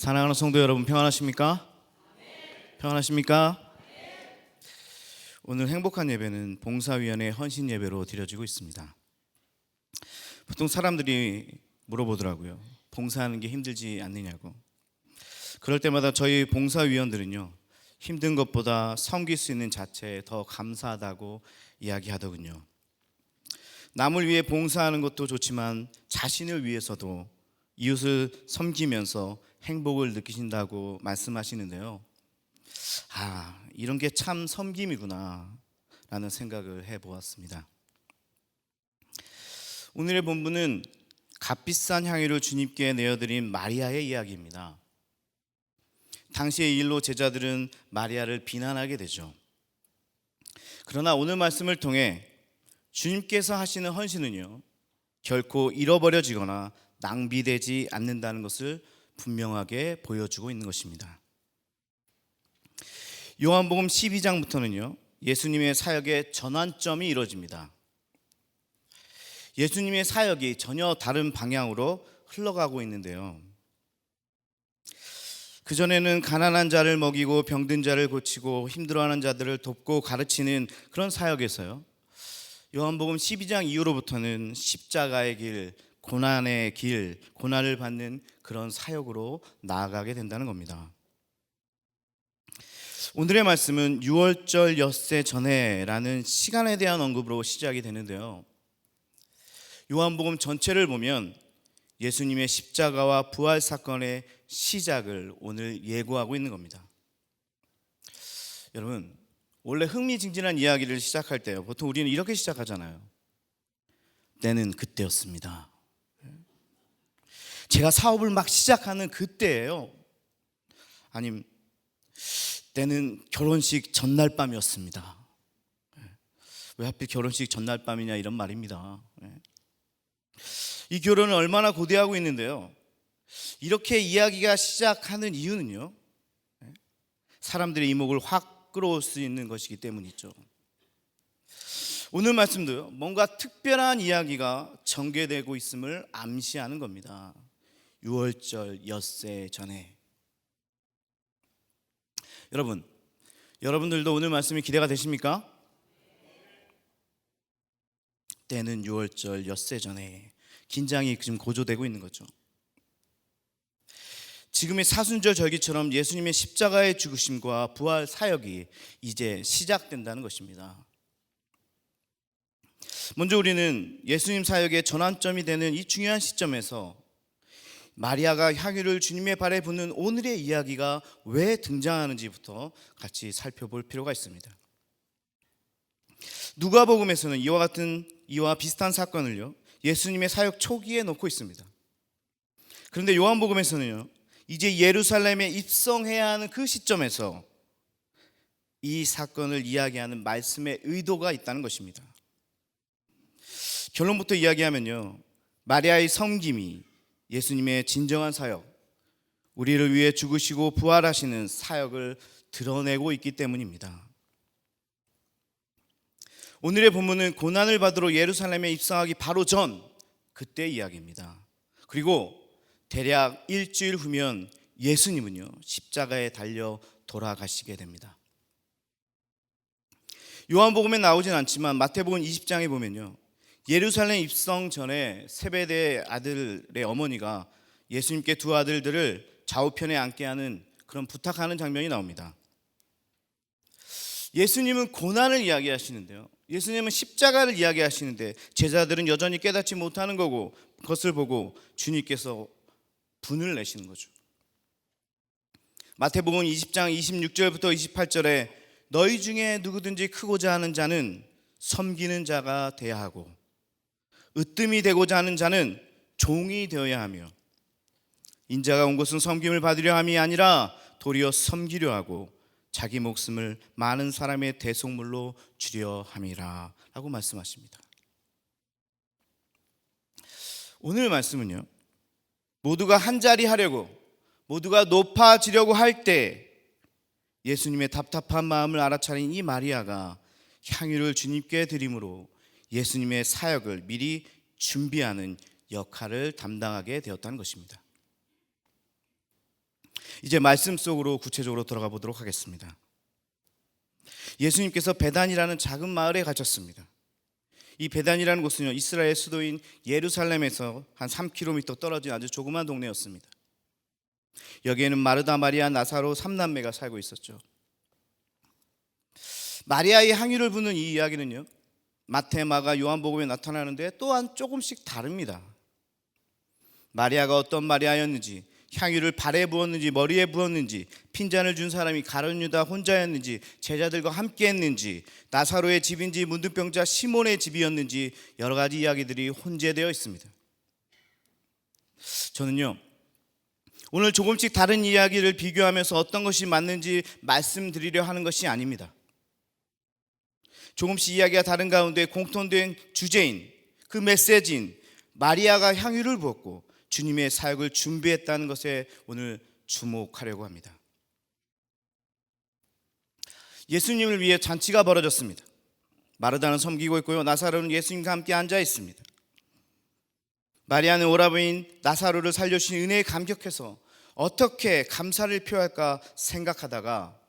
사랑하는 성도 여러분, 평안하십니까? 평안하십니까? 오늘 행복한 예배는 봉사위원회 헌신 예배로 드려지고 있습니다. 보통 사람들이 물어보더라고요. 봉사하는 게 힘들지 않느냐고. 그럴 때마다 저희 봉사위원들은요, 힘든 것보다 섬길 수 있는 자체에 더 감사하다고 이야기하더군요. 남을 위해 봉사하는 것도 좋지만 자신을 위해서도 이웃을 섬기면서 행복을 느끼신다고 말씀하시는데요. 이런 게 참 섬김이구나 라는 생각을 해보았습니다. 오늘의 본문은 값비싼 향유를 주님께 내어드린 마리아의 이야기입니다. 당시의 일로 제자들은 마리아를 비난하게 되죠. 그러나 오늘 말씀을 통해 주님께서 하시는 헌신은요, 결코 잃어버려지거나 낭비되지 않는다는 것을 분명하게 보여주고 있는 것입니다. 요한복음 12장부터는요, 예수님의 사역의 전환점이 이루어집니다. 예수님의 사역이 전혀 다른 방향으로 흘러가고 있는데요, 그전에는 가난한 자를 먹이고 병든 자를 고치고 힘들어하는 자들을 돕고 가르치는 그런 사역에서요, 요한복음 12장 이후로부터는 십자가의 길, 고난의 길, 고난을 받는 그런 사역으로 나아가게 된다는 겁니다. 오늘의 말씀은 6월절 엿새 전에라는 시간에 대한 언급으로 시작이 되는데요, 요한복음 전체를 보면 예수님의 십자가와 부활 사건의 시작을 오늘 예고하고 있는 겁니다. 여러분, 원래 흥미진진한 이야기를 시작할 때요, 보통 우리는 이렇게 시작하잖아요. 때는 그때였습니다. 제가 사업을 막 시작하는 그때예요. 아니면 때는 결혼식 전날 밤이었습니다. 왜 하필 결혼식 전날 밤이냐 이런 말입니다. 이 결혼을 얼마나 고대하고 있는데요, 이렇게 이야기가 시작하는 이유는요, 사람들의 이목을 확 끌어올 수 있는 것이기 때문이죠. 오늘 말씀도요, 뭔가 특별한 이야기가 전개되고 있음을 암시하는 겁니다. 6월절 엿새 전에. 여러분들도 오늘 말씀이 기대가 되십니까? 때는 6월절 엿새 전에. 긴장이 지금 고조되고 있는 거죠. 지금의 사순절 절기처럼 예수님의 십자가의 죽으심과 부활 사역이 이제 시작된다는 것입니다. 먼저 우리는 예수님 사역의 전환점이 되는 이 중요한 시점에서 마리아가 향유를 주님의 발에 붓는 오늘의 이야기가 왜 등장하는지부터 같이 살펴볼 필요가 있습니다. 누가복음에서는 이와 비슷한 사건을요, 예수님의 사역 초기에 놓고 있습니다. 그런데 요한복음에서는요, 이제 예루살렘에 입성해야 하는 그 시점에서 이 사건을 이야기하는 말씀의 의도가 있다는 것입니다. 결론부터 이야기하면요, 마리아의 섬김이 예수님의 진정한 사역, 우리를 위해 죽으시고 부활하시는 사역을 드러내고 있기 때문입니다. 오늘의 본문은 고난을 받으러 예루살렘에 입성하기 바로 전 그때 이야기입니다. 그리고 대략 일주일 후면 예수님은요, 십자가에 달려 돌아가시게 됩니다. 요한복음에 나오진 않지만 마태복음 20장에 보면요, 예루살렘 입성 전에 세베대의 아들의 어머니가 예수님께 두 아들들을 좌우편에 앉게 하는 그런 부탁하는 장면이 나옵니다. 예수님은 고난을 이야기하시는데요, 예수님은 십자가를 이야기하시는데 제자들은 여전히 깨닫지 못하는 거고, 그것을 보고 주님께서 분을 내시는 거죠. 마태복음 20장 26절부터 28절에 너희 중에 누구든지 크고자 하는 자는 섬기는 자가 되어야 하고 으뜸이 되고자 하는 자는 종이 되어야 하며 인자가 온 것은 섬김을 받으려 함이 아니라 도리어 섬기려 하고 자기 목숨을 많은 사람의 대속물로 주려 함이라 라고 말씀하십니다. 오늘 말씀은요, 모두가 한자리 하려고, 모두가 높아지려고 할 때 예수님의 답답한 마음을 알아차린 이 마리아가 향유를 주님께 드림으로 예수님의 사역을 미리 준비하는 역할을 담당하게 되었다는 것입니다. 이제 말씀 속으로 구체적으로 들어가 보도록 하겠습니다. 예수님께서 베단이라는 작은 마을에 가셨습니다. 이 베단이라는 곳은요, 이스라엘 수도인 예루살렘에서 한 3km 떨어진 아주 조그만 동네였습니다. 여기에는 마르다, 마리아, 나사로 3남매가 살고 있었죠. 마리아의 향유를 부는 이 이야기는요, 마태, 마가, 요한복음에 나타나는데 또한 조금씩 다릅니다. 마리아가 어떤 마리아였는지, 향유를 발에 부었는지 머리에 부었는지, 핀잔을 준 사람이 가룟 유다 혼자였는지, 제자들과 함께 했는지, 나사로의 집인지 문둥병자 시몬의 집이었는지 여러 가지 이야기들이 혼재되어 있습니다. 저는요, 오늘 조금씩 다른 이야기를 비교하면서 어떤 것이 맞는지 말씀드리려 하는 것이 아닙니다. 조금씩 이야기가 다른 가운데 공통된 주제인, 그 메시지인 마리아가 향유를 부었고 주님의 사역을 준비했다는 것에 오늘 주목하려고 합니다. 예수님을 위해 잔치가 벌어졌습니다. 마르다는 섬기고 있고요, 나사로는 예수님과 함께 앉아 있습니다. 마리아는 오라버니인 나사로를 살려주신 은혜에 감격해서 어떻게 감사를 표할까 생각하다가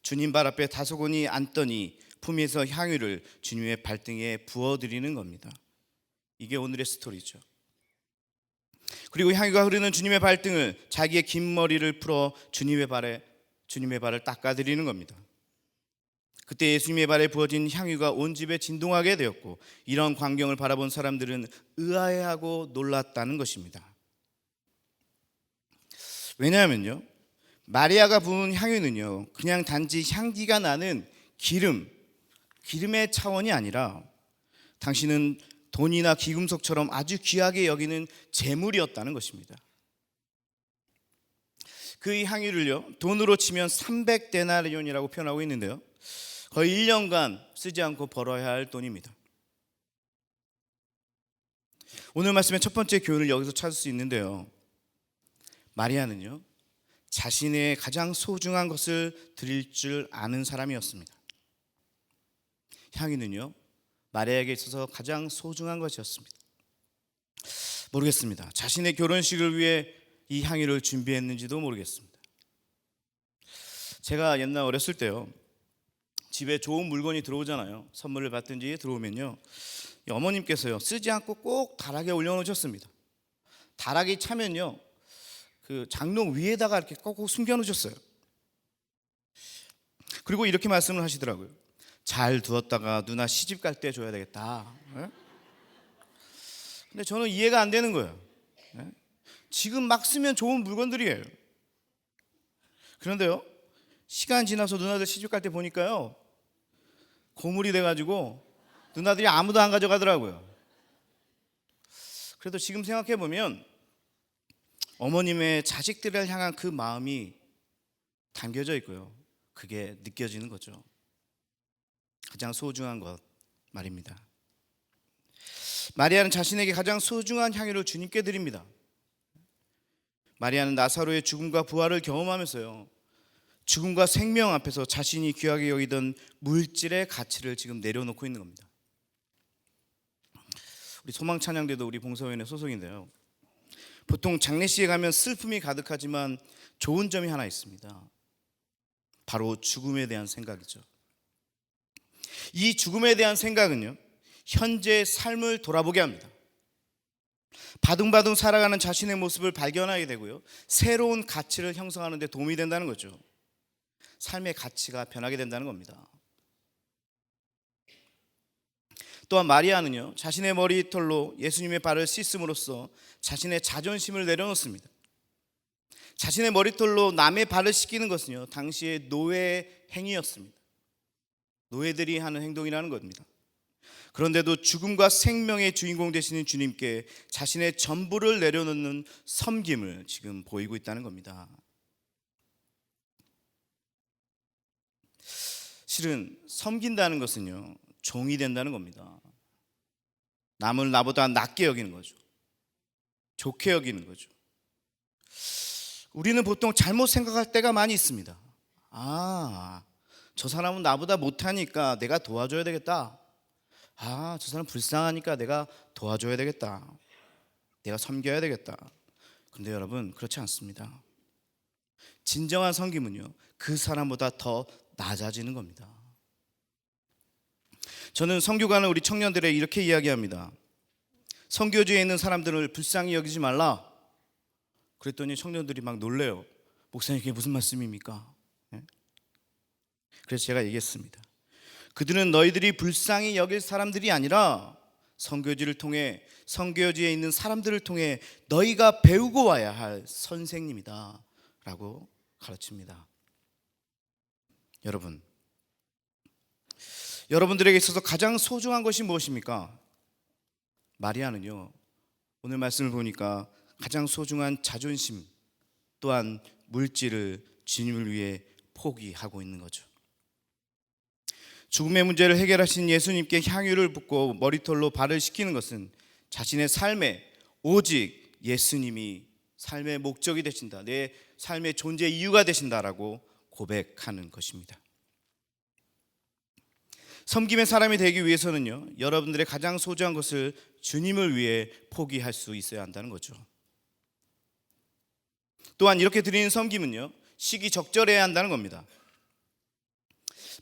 주님 발 앞에 다소곳이 앉더니 품위에서 향유를 주님의 발등에 부어드리는 겁니다. 이게 오늘의 스토리죠. 그리고 향유가 흐르는 주님의 발등을 자기의 긴 머리를 풀어 주님의 발을 닦아드리는 겁니다. 그때 예수님의 발에 부어진 향유가 온 집에 진동하게 되었고, 이런 광경을 바라본 사람들은 의아해하고 놀랐다는 것입니다. 왜냐하면요, 마리아가 부은 향유는요, 그냥 단지 향기가 나는 기름의 차원이 아니라 당신은 돈이나 귀금속처럼 아주 귀하게 여기는 재물이었다는 것입니다. 그 향유를요, 돈으로 치면 300데나리온이라고 표현하고 있는데요, 거의 1년간 쓰지 않고 벌어야 할 돈입니다. 오늘 말씀의 첫 번째 교훈을 여기서 찾을 수 있는데요, 마리아는요, 자신의 가장 소중한 것을 드릴 줄 아는 사람이었습니다. 향유는요, 마리아에게 있어서 가장 소중한 것이었습니다. 모르겠습니다. 자신의 결혼식을 위해 이 향유를 준비했는지도 모르겠습니다. 제가 옛날 어렸을 때요, 집에 좋은 물건이 들어오잖아요. 선물을 받든지 들어오면요, 어머님께서요, 쓰지 않고 꼭 다락에 올려놓으셨습니다. 다락이 차면요, 그 장롱 위에다가 이렇게 꼭 숨겨놓으셨어요. 그리고 이렇게 말씀을 하시더라고요. 잘 두었다가 누나 시집 갈 때 줘야 되겠다. 근데 저는 이해가 안 되는 거예요. 지금 막 쓰면 좋은 물건들이에요. 그런데요, 시간 지나서 누나들 시집 갈 때 보니까요, 고물이 돼가지고 누나들이 아무도 안 가져가더라고요. 그래도 지금 생각해 보면 어머님의 자식들을 향한 그 마음이 담겨져 있고요, 그게 느껴지는 거죠. 가장 소중한 것 말입니다. 마리아는 자신에게 가장 소중한 향유를 주님께 드립니다. 마리아는 나사로의 죽음과 부활을 경험하면서요, 죽음과 생명 앞에서 자신이 귀하게 여기던 물질의 가치를 지금 내려놓고 있는 겁니다. 우리 소망찬양대도 우리 봉사위원회 소속인데요, 보통 장례식에 가면 슬픔이 가득하지만 좋은 점이 하나 있습니다. 바로 죽음에 대한 생각이죠. 이 죽음에 대한 생각은요, 현재의 삶을 돌아보게 합니다. 바둥바둥 살아가는 자신의 모습을 발견하게 되고요, 새로운 가치를 형성하는 데 도움이 된다는 거죠. 삶의 가치가 변하게 된다는 겁니다. 또한 마리아는요, 자신의 머리털로 예수님의 발을 씻음으로써 자신의 자존심을 내려놓습니다. 자신의 머리털로 남의 발을 씻기는 것은요, 당시의 노예 행위였습니다. 노예들이 하는 행동이라는 겁니다. 그런데도 죽음과 생명의 주인공 되시는 주님께 자신의 전부를 내려놓는 섬김을 지금 보이고 있다는 겁니다. 실은 섬긴다는 것은요, 종이 된다는 겁니다. 남을 나보다 낮게 여기는 거죠. 좋게 여기는 거죠. 우리는 보통 잘못 생각할 때가 많이 있습니다. 저 사람은 나보다 못하니까 내가 도와줘야 되겠다. 저 사람 불쌍하니까 내가 도와줘야 되겠다. 내가 섬겨야 되겠다. 그런데 여러분, 그렇지 않습니다. 진정한 섬김은요, 그 사람보다 더 낮아지는 겁니다. 저는 선교가는 우리 청년들에 이렇게 이야기합니다. 선교지에 있는 사람들을 불쌍히 여기지 말라. 그랬더니 청년들이 막 놀래요. 목사님, 그게 무슨 말씀입니까? 그래서 제가 얘기했습니다. 그들은 너희들이 불쌍히 여길 사람들이 아니라 선교지를 통해, 선교지에 있는 사람들을 통해 너희가 배우고 와야 할 선생님이다 라고 가르칩니다. 여러분들에게 있어서 가장 소중한 것이 무엇입니까? 마리아는요, 오늘 말씀을 보니까 가장 소중한 자존심 또한 물질을 주님을 위해 포기하고 있는 거죠. 죽음의 문제를 해결하신 예수님께 향유를 붓고 머리털로 발을 씻기는 것은 자신의 삶에 오직 예수님이 삶의 목적이 되신다, 내 삶의 존재 이유가 되신다라고 고백하는 것입니다. 섬김의 사람이 되기 위해서는요, 여러분들의 가장 소중한 것을 주님을 위해 포기할 수 있어야 한다는 거죠. 또한 이렇게 드리는 섬김은요, 시기적절해야 한다는 겁니다.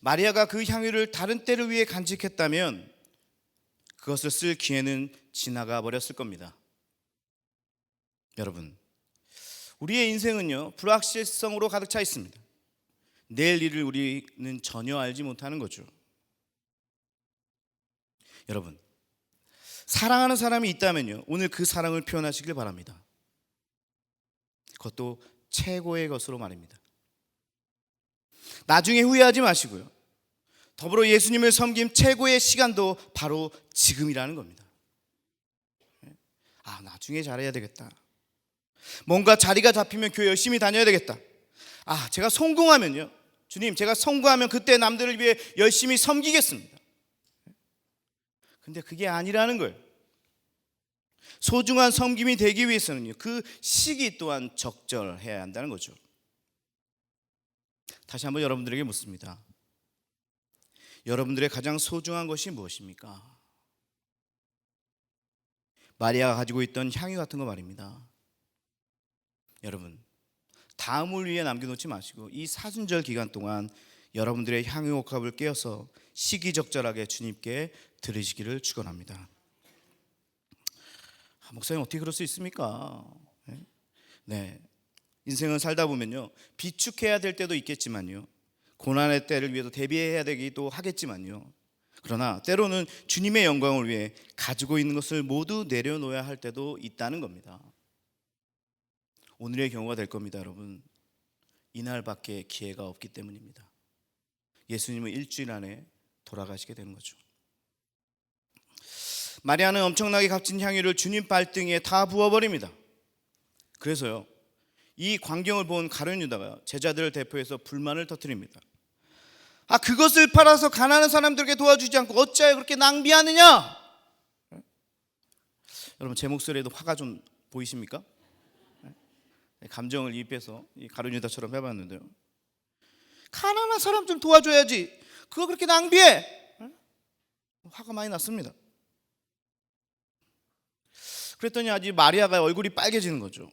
마리아가 그 향유를 다른 때를 위해 간직했다면 그것을 쓸 기회는 지나가 버렸을 겁니다. 여러분, 우리의 인생은요, 불확실성으로 가득 차 있습니다. 내일 일을 우리는 전혀 알지 못하는 거죠. 여러분, 사랑하는 사람이 있다면요, 오늘 그 사랑을 표현하시길 바랍니다. 그것도 최고의 것으로 말입니다. 나중에 후회하지 마시고요, 더불어 예수님을 섬김 최고의 시간도 바로 지금이라는 겁니다. 나중에 잘해야 되겠다. 뭔가 자리가 잡히면 교회 열심히 다녀야 되겠다. 제가 성공하면요, 주님, 제가 성공하면 그때 남들을 위해 열심히 섬기겠습니다. 근데 그게 아니라는 거예요. 소중한 섬김이 되기 위해서는요, 그 시기 또한 적절해야 한다는 거죠. 다시 한번 여러분들에게 묻습니다. 여러분들의 가장 소중한 것이 무엇입니까? 마리아가 가지고 있던 향유 같은 거 말입니다. 여러분, 다음을 위해 남겨놓지 마시고 이 사순절 기간 동안 여러분들의 향유 옥합을 깨어서 시기적절하게 주님께 드리시기를 축원합니다. 목사님, 어떻게 그럴 수 있습니까? 네, 인생은 살다 보면요, 비축해야 될 때도 있겠지만요, 고난의 때를 위해서 대비해야 되기도 하겠지만요, 그러나 때로는 주님의 영광을 위해 가지고 있는 것을 모두 내려놓아야 할 때도 있다는 겁니다. 오늘의 경우가 될 겁니다. 여러분, 이날밖에 기회가 없기 때문입니다. 예수님은 일주일 안에 돌아가시게 되는 거죠. 마리아는 엄청나게 값진 향유를 주님 발등에 다 부어버립니다. 그래서요, 이 광경을 본 가룟 유다가 제자들을 대표해서 불만을 터뜨립니다. 그것을 팔아서 가난한 사람들에게 도와주지 않고 어찌하여 그렇게 낭비하느냐? 여러분, 제 목소리에도 화가 좀 보이십니까? 감정을 이입해서 이 가룟 유다처럼 해봤는데요, 가난한 사람 좀 도와줘야지, 그거 그렇게 낭비해? 화가 많이 났습니다. 그랬더니 아직 마리아가 얼굴이 빨개지는 거죠.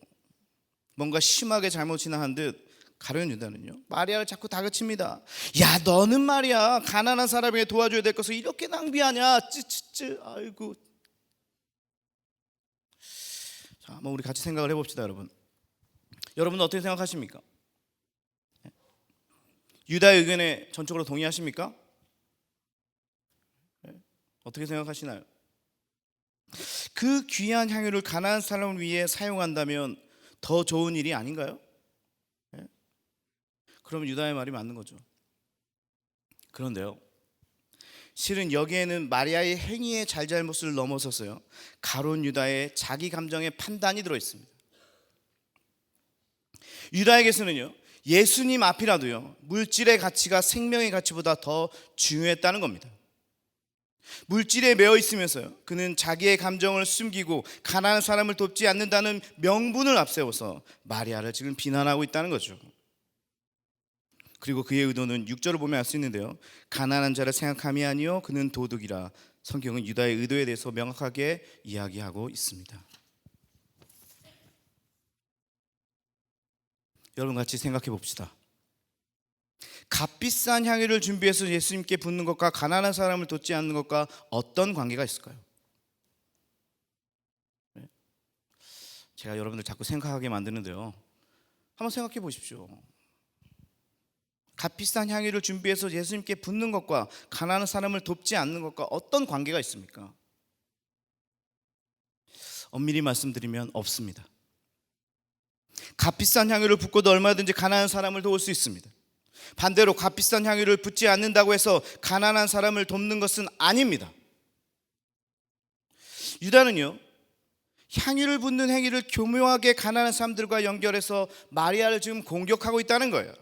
뭔가 심하게 잘못 지나한 듯 가룟 유다는요, 마리아를 자꾸 다그칩니다. 야, 너는 말이야, 가난한 사람에게 도와줘야 될 것을 이렇게 낭비하냐? 쯔쯔쯔. 아이고. 자, 한번 우리 같이 생각을 해봅시다. 여러분은 어떻게 생각하십니까? 유다의 의견에 전적으로 동의하십니까? 어떻게 생각하시나요? 그 귀한 향유를 가난한 사람을 위해 사용한다면 더 좋은 일이 아닌가요? 그러면 유다의 말이 맞는 거죠. 그런데요, 실은 여기에는 마리아의 행위의 잘잘못을 넘어서서요, 가룟 유다의 자기 감정의 판단이 들어있습니다. 유다에게서는요, 예수님 앞이라도요, 물질의 가치가 생명의 가치보다 더 중요했다는 겁니다. 물질에 매여 있으면서요, 그는 자기의 감정을 숨기고 가난한 사람을 돕지 않는다는 명분을 앞세워서 마리아를 지금 비난하고 있다는 거죠. 그리고 그의 의도는 6절을 보면 알 수 있는데요, 가난한 자를 생각함이 아니요 그는 도둑이라. 성경은 유다의 의도에 대해서 명확하게 이야기하고 있습니다. 여러분 같이 생각해 봅시다. 값비싼 향유를 준비해서 예수님께 붓는 것과 가난한 사람을 돕지 않는 것과 어떤 관계가 있을까요? 제가 여러분들 자꾸 생각하게 만드는데요, 한번 생각해 보십시오. 값비싼 향유를 준비해서 예수님께 붓는 것과 가난한 사람을 돕지 않는 것과 어떤 관계가 있습니까? 엄밀히 말씀드리면 없습니다. 값비싼 향유를 붓고도 얼마든지 가난한 사람을 도울 수 있습니다. 반대로 값비싼 향유를 붓지 않는다고 해서 가난한 사람을 돕는 것은 아닙니다. 유다는요, 향유를 붓는 행위를 교묘하게 가난한 사람들과 연결해서 마리아를 지금 공격하고 있다는 거예요.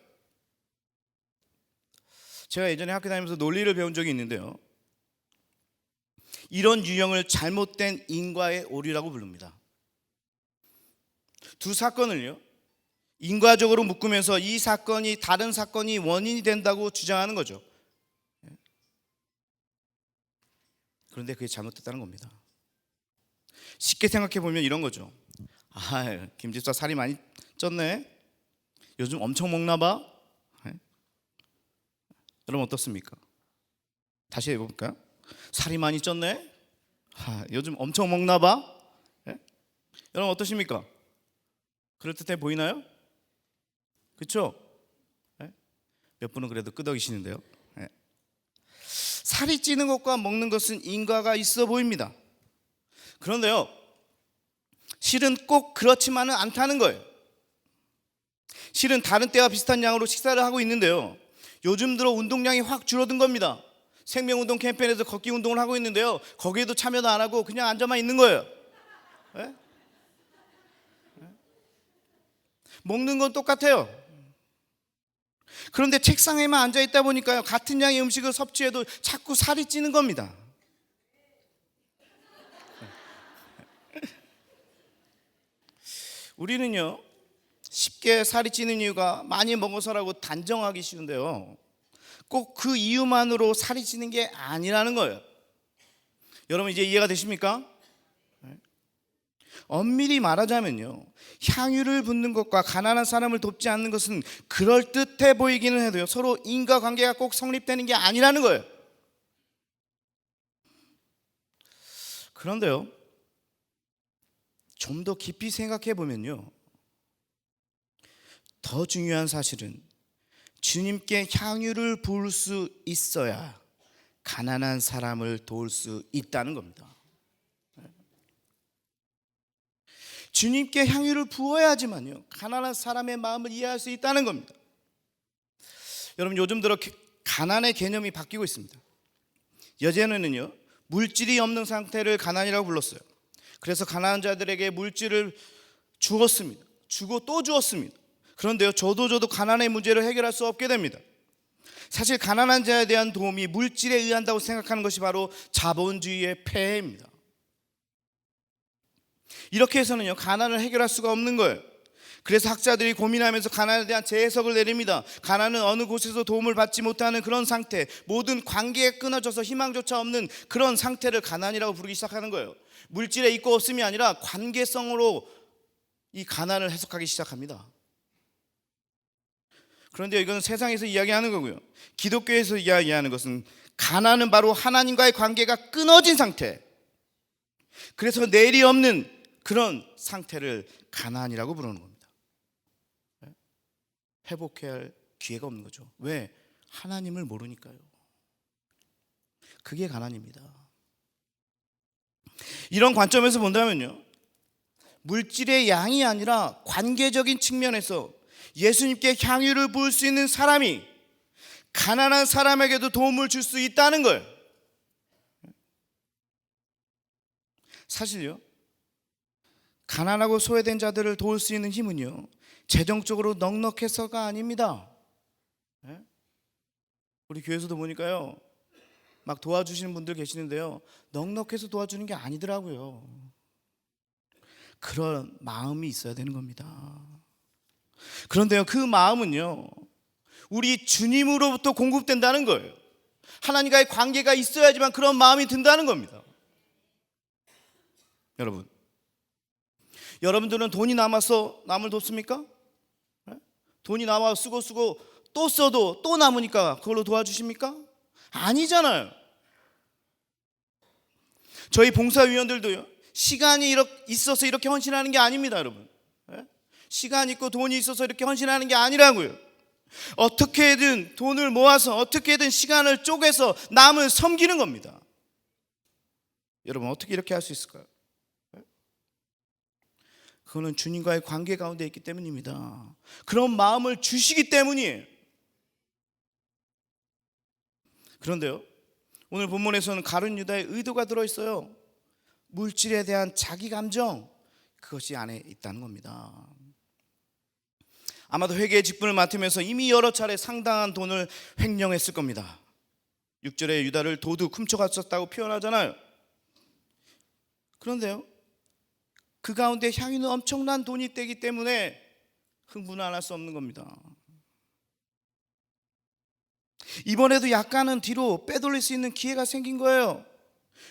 제가 예전에 학교 다니면서 논리를 배운 적이 있는데요, 이런 유형을 잘못된 인과의 오류라고 부릅니다. 두 사건을요, 인과적으로 묶으면서 이 사건이 다른 사건이 원인이 된다고 주장하는 거죠. 그런데 그게 잘못됐다는 겁니다. 쉽게 생각해 보면 이런 거죠. 김 집사 살이 많이 쪘네. 요즘 엄청 먹나 봐. 여러분 어떻습니까? 다시 해볼까요? 살이 많이 쪘네. 요즘 엄청 먹나 봐. 여러분 어떠십니까? 그럴듯해 보이나요? 그렇죠? 몇 분은 그래도 끄덕이시는데요. 살이 찌는 것과 먹는 것은 인과가 있어 보입니다. 그런데요, 실은 꼭 그렇지만은 않다는 거예요. 실은 다른 때와 비슷한 양으로 식사를 하고 있는데요, 요즘 들어 운동량이 확 줄어든 겁니다. 생명운동 캠페인에서 걷기 운동을 하고 있는데요, 거기에도 참여도 안 하고 그냥 앉아만 있는 거예요. 먹는 건 똑같아요. 그런데 책상에만 앉아 있다 보니까요, 같은 양의 음식을 섭취해도 자꾸 살이 찌는 겁니다. 우리는요, 쉽게 살이 찌는 이유가 많이 먹어서라고 단정하기 쉬운데요, 꼭 그 이유만으로 살이 찌는 게 아니라는 거예요. 여러분 이제 이해가 되십니까? 엄밀히 말하자면요, 향유를 붓는 것과 가난한 사람을 돕지 않는 것은 그럴듯해 보이기는 해도요, 서로 인과관계가 꼭 성립되는 게 아니라는 거예요. 그런데요, 좀 더 깊이 생각해 보면요, 더 중요한 사실은 주님께 향유를 부을 수 있어야 가난한 사람을 도울 수 있다는 겁니다. 주님께 향유를 부어야지만요, 가난한 사람의 마음을 이해할 수 있다는 겁니다. 여러분 요즘 들어 가난의 개념이 바뀌고 있습니다. 예전에는요, 물질이 없는 상태를 가난이라고 불렀어요. 그래서 가난한 자들에게 물질을 주었습니다. 주고 또 주었습니다. 그런데요, 저도 가난의 문제를 해결할 수 없게 됩니다. 사실 가난한 자에 대한 도움이 물질에 의한다고 생각하는 것이 바로 자본주의의 폐해입니다. 이렇게 해서는요, 가난을 해결할 수가 없는 거예요. 그래서 학자들이 고민하면서 가난에 대한 재해석을 내립니다. 가난은 어느 곳에서 도움을 받지 못하는 그런 상태, 모든 관계가 끊어져서 희망조차 없는 그런 상태를 가난이라고 부르기 시작하는 거예요. 물질에 있고 없음이 아니라 관계성으로 이 가난을 해석하기 시작합니다. 그런데 이건 세상에서 이야기하는 거고요, 기독교에서 이야기하는 것은 가난은 바로 하나님과의 관계가 끊어진 상태, 그래서 내일이 없는 그런 상태를 가난이라고 부르는 겁니다. 회복해야 할 기회가 없는 거죠. 왜? 하나님을 모르니까요. 그게 가난입니다. 이런 관점에서 본다면요, 물질의 양이 아니라 관계적인 측면에서 예수님께 향유를 부을 수 있는 사람이 가난한 사람에게도 도움을 줄 수 있다는 거예요. 사실요, 가난하고 소외된 자들을 도울 수 있는 힘은요, 재정적으로 넉넉해서가 아닙니다. 우리 교회에서도 보니까요, 막 도와주시는 분들 계시는데요, 넉넉해서 도와주는 게 아니더라고요. 그런 마음이 있어야 되는 겁니다. 그런데요, 그 마음은요, 우리 주님으로부터 공급된다는 거예요. 하나님과의 관계가 있어야지만 그런 마음이 든다는 겁니다. 여러분들은 돈이 남아서 남을 돕습니까? 돈이 나와 쓰고 또 써도 또 남으니까 그걸로 도와주십니까? 아니잖아요. 저희 봉사위원들도요, 시간이 있어서 이렇게 헌신하는 게 아닙니다, 여러분. 시간 있고 돈이 있어서 이렇게 헌신하는 게 아니라고요. 어떻게든 돈을 모아서 어떻게든 시간을 쪼개서 남을 섬기는 겁니다. 여러분, 어떻게 이렇게 할 수 있을까요? 그거는 주님과의 관계 가운데 있기 때문입니다. 그런 마음을 주시기 때문이에요. 그런데요, 오늘 본문에서는 가룟 유다의 의도가 들어있어요. 물질에 대한 자기 감정, 그것이 안에 있다는 겁니다. 아마도 회계의 직분을 맡으면서 이미 여러 차례 상당한 돈을 횡령했을 겁니다. 6절에 유다를 도둑 훔쳐갔었다고 표현하잖아요. 그런데요, 그 가운데 향유는 엄청난 돈이 되기 때문에 흥분을 안 할 수 없는 겁니다. 이번에도 약간은 뒤로 빼돌릴 수 있는 기회가 생긴 거예요.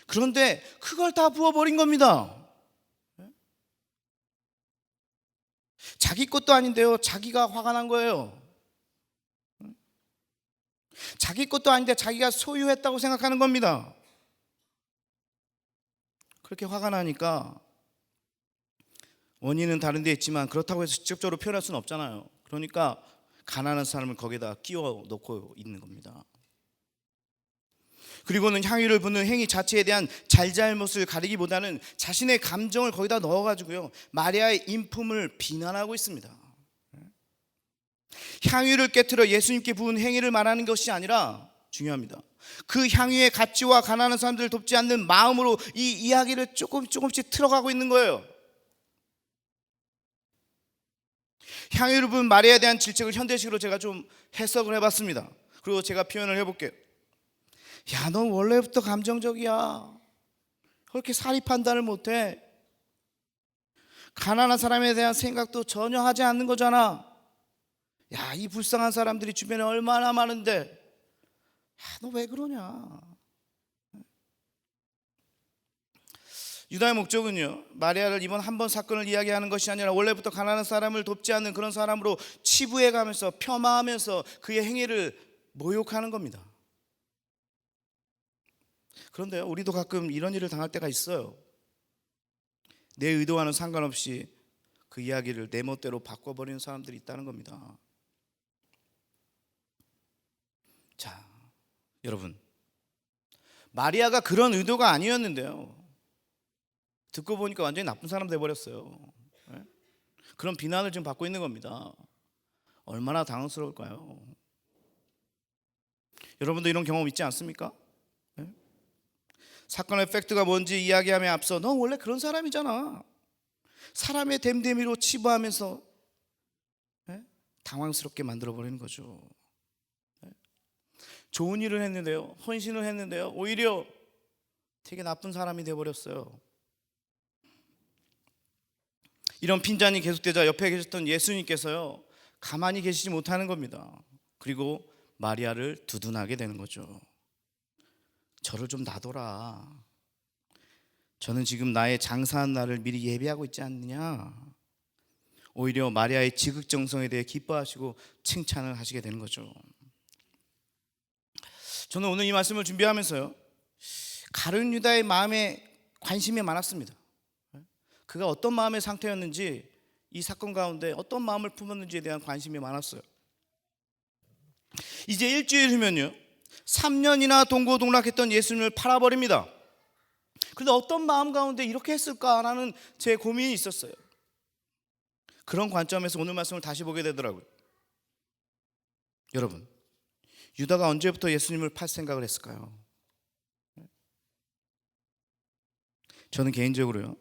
그런데 그걸 다 부어버린 겁니다. 자기 것도 아닌데요, 자기가 화가 난 거예요. 자기 것도 아닌데 자기가 소유했다고 생각하는 겁니다. 그렇게 화가 나니까, 원인은 다른 데 있지만 그렇다고 해서 직접적으로 표현할 수는 없잖아요. 그러니까 가난한 사람을 거기다 끼워 넣고 있는 겁니다. 그리고는 향유를 붓는 행위 자체에 대한 잘잘못을 가리기보다는 자신의 감정을 거기다 넣어가지고요, 마리아의 인품을 비난하고 있습니다. 향유를 깨트려 예수님께 부은 행위를 말하는 것이 아니라, 중요합니다, 그 향유의 가치와 가난한 사람들을 돕지 않는 마음으로 이 이야기를 조금씩 틀어가고 있는 거예요. 향유를 부은 마리아에 대한 질책을 현대식으로 제가 좀 해석을 해봤습니다. 그리고 제가 표현을 해볼게요. 야, 넌 원래부터 감정적이야. 그렇게 사리 판단을 못해. 가난한 사람에 대한 생각도 전혀 하지 않는 거잖아. 야, 이 불쌍한 사람들이 주변에 얼마나 많은데, 너 왜 그러냐. 유다의 목적은요, 마리아를 이번 한 번 사건을 이야기하는 것이 아니라 원래부터 가난한 사람을 돕지 않는 그런 사람으로 치부해가면서 폄하하면서 그의 행위를 모욕하는 겁니다. 그런데요, 우리도 가끔 이런 일을 당할 때가 있어요. 내 의도와는 상관없이 그 이야기를 내 멋대로 바꿔버리는 사람들이 있다는 겁니다. 자, 여러분, 마리아가 그런 의도가 아니었는데요, 듣고 보니까 완전히 나쁜 사람 돼버렸어요. 그런 비난을 지금 받고 있는 겁니다. 얼마나 당황스러울까요? 여러분도 이런 경험 있지 않습니까? 사건의 팩트가 뭔지 이야기함에 앞서 너 원래 그런 사람이잖아, 사람의 됨됨이로 치부하면서 당황스럽게 만들어버리는 거죠. 좋은 일을 했는데요, 헌신을 했는데요, 오히려 되게 나쁜 사람이 돼버렸어요. 이런 핀잔이 계속되자 옆에 계셨던 예수님께서요, 가만히 계시지 못하는 겁니다. 그리고 마리아를 두둔하게 되는 거죠. 저를 좀 놔둬라. 저는 지금 나의 장사한 날을 미리 예비하고 있지 않느냐. 오히려 마리아의 지극정성에 대해 기뻐하시고 칭찬을 하시게 되는 거죠. 저는 오늘 이 말씀을 준비하면서요, 가룟 유다의 마음에 관심이 많았습니다. 그가 어떤 마음의 상태였는지, 이 사건 가운데 어떤 마음을 품었는지에 대한 관심이 많았어요. 이제 일주일 후면요, 3년이나 동고동락했던 예수님을 팔아버립니다. 그런데 어떤 마음 가운데 이렇게 했을까라는 제 고민이 있었어요. 그런 관점에서 오늘 말씀을 다시 보게 되더라고요. 여러분, 유다가 언제부터 예수님을 팔 생각을 했을까요? 저는 개인적으로요,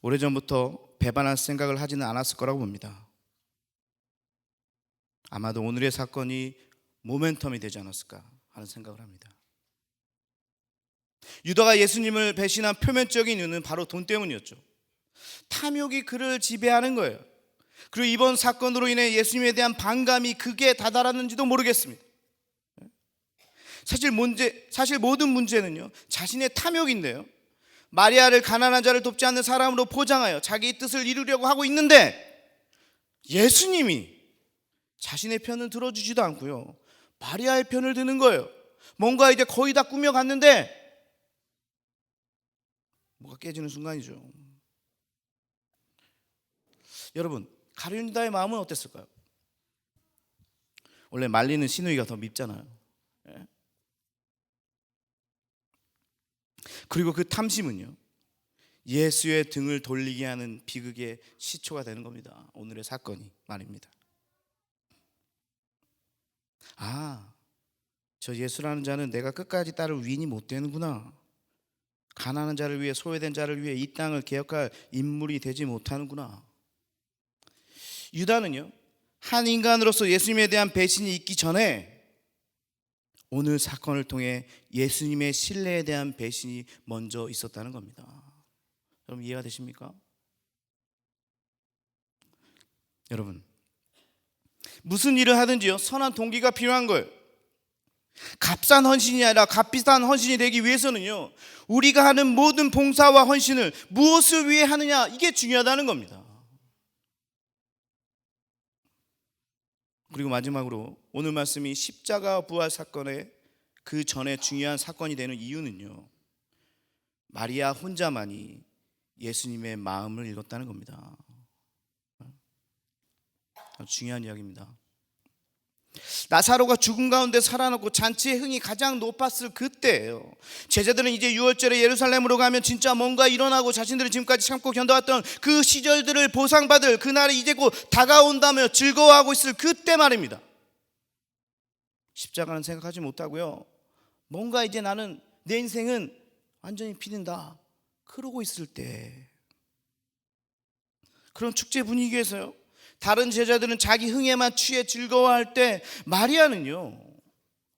오래전부터 배반할 생각을 하지는 않았을 거라고 봅니다. 아마도 오늘의 사건이 모멘텀이 되지 않았을까 하는 생각을 합니다. 유다가 예수님을 배신한 표면적인 이유는 바로 돈 때문이었죠. 탐욕이 그를 지배하는 거예요. 그리고 이번 사건으로 인해 예수님에 대한 반감이 극에 다다랐는지도 모르겠습니다. 사실 모든 문제는요, 자신의 탐욕인데요, 마리아를 가난한 자를 돕지 않는 사람으로 포장하여 자기 뜻을 이루려고 하고 있는데, 예수님이 자신의 편은 들어주지도 않고요, 마리아의 편을 드는 거예요. 뭔가 이제 거의 다 꾸며갔는데 뭐가 깨지는 순간이죠. 여러분, 가룟 유다의 마음은 어땠을까요? 원래 말리는 시누이가 더 밉잖아요. 예? 그리고 그 탐심은요, 예수의 등을 돌리게 하는 비극의 시초가 되는 겁니다. 오늘의 사건이 말입니다. 아, 저 예수라는 자는 내가 끝까지 따를 위인이 못 되는구나. 가난한 자를 위해, 소외된 자를 위해 이 땅을 개혁할 인물이 되지 못하는구나. 유다는요, 한 인간으로서 예수님에 대한 배신이 있기 전에 오늘 사건을 통해 예수님의 신뢰에 대한 배신이 먼저 있었다는 겁니다. 여러분, 이해가 되십니까? 여러분, 무슨 일을 하든지요, 선한 동기가 필요한 거예요. 값싼 헌신이 아니라 값비싼 헌신이 되기 위해서는요, 우리가 하는 모든 봉사와 헌신을 무엇을 위해 하느냐, 이게 중요하다는 겁니다. 그리고 마지막으로 오늘 말씀이 십자가 부활 사건의 그 전에 중요한 사건이 되는 이유는요, 마리아 혼자만이 예수님의 마음을 읽었다는 겁니다. 중요한 이야기입니다. 나사로가 죽음 가운데 살아났고 잔치의 흥이 가장 높았을 그때예요. 제자들은 이제 6월절에 예루살렘으로 가면 진짜 뭔가 일어나고 자신들이 지금까지 참고 견뎌왔던 그 시절들을 보상받을 그날이 이제 곧 다가온다며 즐거워하고 있을 그때 말입니다. 십자가는 생각하지 못하고요, 뭔가 이제 나는, 내 인생은 완전히 비는다, 그러고 있을 때, 그런 축제 분위기에서요, 다른 제자들은 자기 흥에만 취해 즐거워할 때, 마리아는요,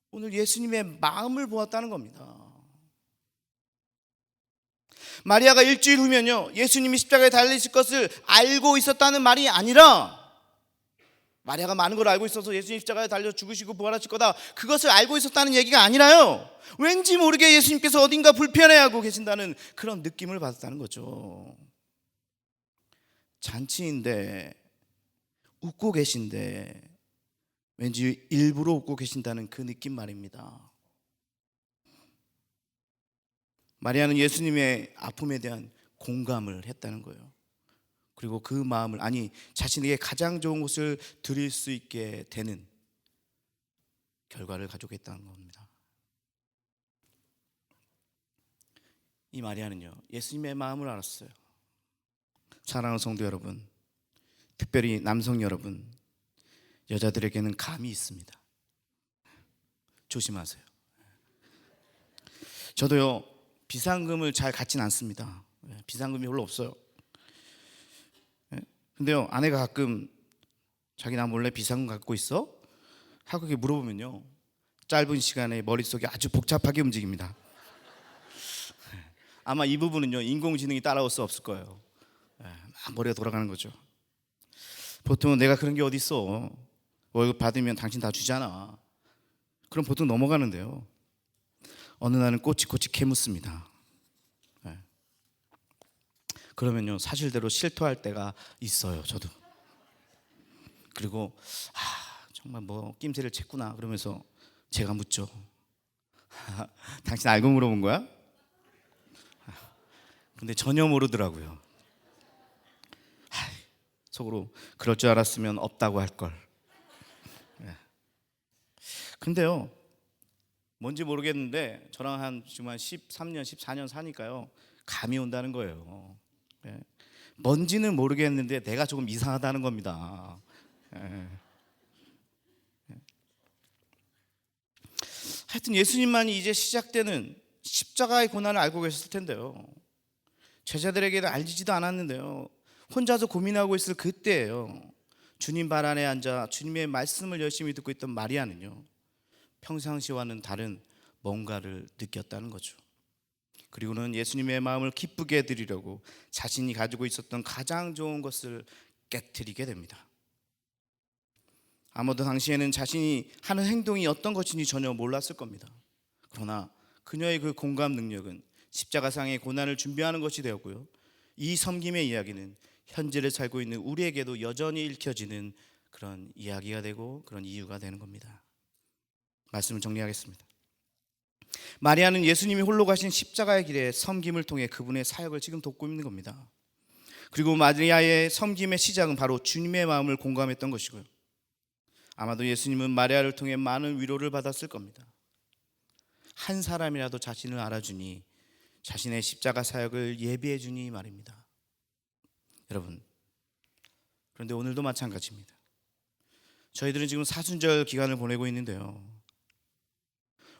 오늘 예수님의 마음을 보았다는 겁니다. 마리아가 일주일 후면요, 예수님이 십자가에 달리실 것을 알고 있었다는 말이 아니라, 마리아가 많은 걸 알고 있어서 예수님 십자가에 달려 죽으시고 부활하실 거다, 그것을 알고 있었다는 얘기가 아니라요, 왠지 모르게 예수님께서 어딘가 불편해하고 계신다는 그런 느낌을 받았다는 거죠. 잔치인데 웃고 계신데 왠지 일부러 웃고 계신다는 그 느낌 말입니다. 마리아는 예수님의 아픔에 대한 공감을 했다는 거예요. 그리고 그 마음을, 아니, 자신에게 가장 좋은 것을 드릴 수 있게 되는 결과를 가져오겠다는 겁니다. 이 마리아는요, 예수님의 마음을 알았어요. 사랑하는 성도 여러분, 특별히 남성 여러분, 여자들에게는 감이 있습니다. 조심하세요. 저도요, 비상금을 잘 갖진 않습니다. 비상금이 별로 없어요. 근데요, 아내가 가끔 자기 나 몰래 비상금 갖고 있어? 하고 그렇게 물어보면요, 짧은 시간에 머릿속이 아주 복잡하게 움직입니다. 아마 이 부분은요, 인공지능이 따라올 수 없을 거예요. 머리가 돌아가는 거죠. 보통 내가 그런 게 어디 있어, 월급 받으면 당신 다 주잖아, 그럼 보통 넘어가는데요, 어느 날은 꼬치꼬치 캐묻습니다. 그러면요, 사실대로 실토할 때가 있어요, 저도. 그리고 정말 뭐 낌새를 챘구나 그러면서 제가 묻죠. 당신 알고 물어본 거야? 근데 전혀 모르더라고요. 속으로 그럴 줄 알았으면 없다고 할 걸. 근데요, 뭔지 모르겠는데 저랑 한 지금 한 13년 14년 사니까요, 감이 온다는 거예요. 뭔지는 모르겠는데 내가 조금 이상하다는 겁니다. 하여튼 예수님만이 이제 시작되는 십자가의 고난을 알고 계셨을 텐데요, 제자들에게는 알지도 않았는데요, 혼자서 고민하고 있을 그때예요, 주님 발 안에 앉아 주님의 말씀을 열심히 듣고 있던 마리아는요, 평상시와는 다른 뭔가를 느꼈다는 거죠. 그리고는 예수님의 마음을 기쁘게 해드리려고 자신이 가지고 있었던 가장 좋은 것을 깨트리게 됩니다. 아마도 당시에는 자신이 하는 행동이 어떤 것인지 전혀 몰랐을 겁니다. 그러나 그녀의 그 공감 능력은 십자가상의 고난을 준비하는 것이 되었고요, 이 섬김의 이야기는 현재를 살고 있는 우리에게도 여전히 읽혀지는 그런 이야기가 되고 그런 이유가 되는 겁니다. 말씀을 정리하겠습니다. 마리아는 예수님이 홀로 가신 십자가의 길에 섬김을 통해 그분의 사역을 지금 돕고 있는 겁니다. 그리고 마리아의 섬김의 시작은 바로 주님의 마음을 공감했던 것이고요. 아마도 예수님은 마리아를 통해 많은 위로를 받았을 겁니다. 한 사람이라도 자신을 알아주니 자신의 십자가 사역을 예비해 주니 말입니다. 여러분, 그런데 오늘도 마찬가지입니다. 저희들은 지금 사순절 기간을 보내고 있는데요,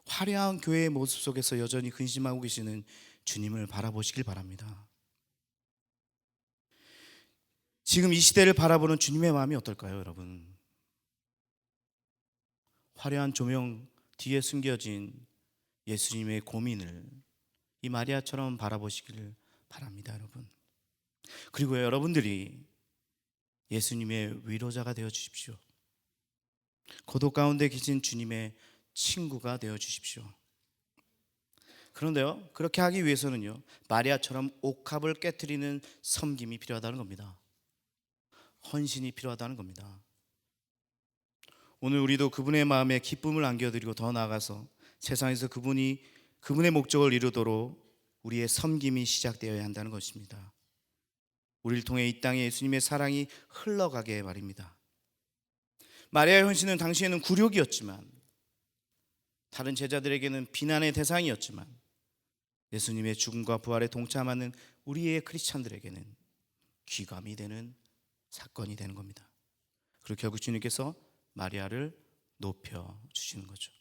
화려한 교회의 모습 속에서 여전히 근심하고 계시는 주님을 바라보시길 바랍니다. 지금 이 시대를 바라보는 주님의 마음이 어떨까요, 여러분? 화려한 조명 뒤에 숨겨진 예수님의 고민을 이 마리아처럼 바라보시기를 바랍니다, 여러분. 그리고 여러분들이 예수님의 위로자가 되어 주십시오. 고독 가운데 계신 주님의 친구가 되어 주십시오. 그런데요, 그렇게 하기 위해서는요, 마리아처럼 옥합을 깨트리는 섬김이 필요하다는 겁니다. 헌신이 필요하다는 겁니다. 오늘 우리도 그분의 마음에 기쁨을 안겨드리고 더 나아가서 세상에서 그분의 목적을 이루도록 우리의 섬김이 시작되어야 한다는 것입니다. 우리를 통해 이 땅에 예수님의 사랑이 흘러가게 말입니다. 마리아의 헌신은 당시에는 굴욕이었지만, 다른 제자들에게는 비난의 대상이었지만, 예수님의 죽음과 부활에 동참하는 우리의 크리스찬들에게는 귀감이 되는 사건이 되는 겁니다. 그리고 결국 주님께서 마리아를 높여 주시는 거죠.